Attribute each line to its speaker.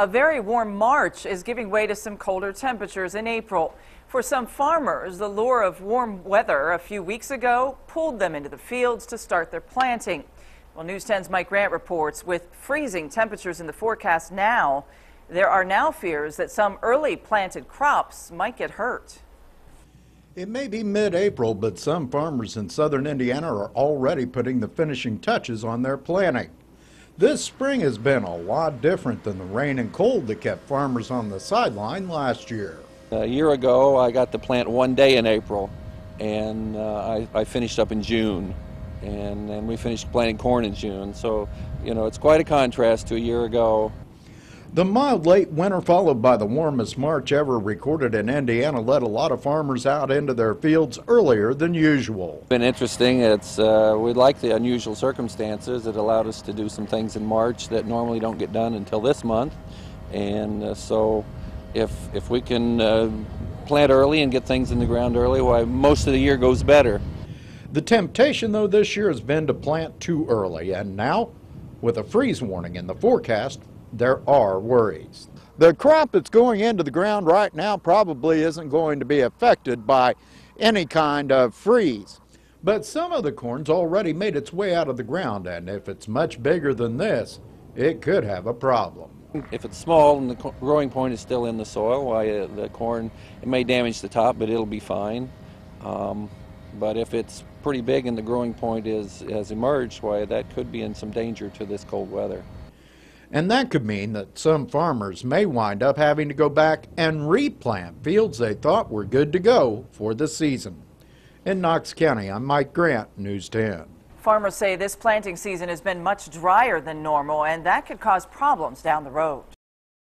Speaker 1: A very warm March is giving way to some colder temperatures in April. For some farmers, the lure of warm weather a few weeks ago pulled them into the fields to start their planting. Well, News 10's Mike Grant reports with freezing temperatures in the forecast now, there are now fears that some early planted crops might get hurt.
Speaker 2: It may be mid-April, but some farmers in southern Indiana are already putting the finishing touches on their planting. This spring has been a lot different than the rain and cold that kept farmers on the sideline last year.
Speaker 3: A year ago, I got to plant one day in April, and I finished up in June, and we finished planting corn in June. So, you know, it's quite a contrast to a year ago.
Speaker 2: The mild late winter followed by the warmest March ever recorded in Indiana led a lot of farmers out into their fields earlier than usual.
Speaker 3: It's been interesting. We like the unusual circumstances. It allowed us to do some things in March that normally don't get done until this month. And so if we can plant early and get things in the ground early, why most of the year goes better.
Speaker 2: The temptation, though, this year has been to plant too early. And now, with a freeze warning in the forecast, there are worries. The crop that's going into the ground right now probably isn't going to be affected by any kind of freeze. But some of the corn's already made its way out of the ground, and if it's much bigger than this, it could have a problem.
Speaker 3: If it's small and the growing point is still in the soil, why the corn, it may damage the top, but it'll be fine. But if it's pretty big and the growing point has emerged, why that could be in some danger to this cold weather.
Speaker 2: And that could mean that some farmers may wind up having to go back and replant fields they thought were good to go for the season. In Knox County, I'm Mike Grant, News 10.
Speaker 1: Farmers say this planting season has been much drier than normal, and that could cause problems down the road.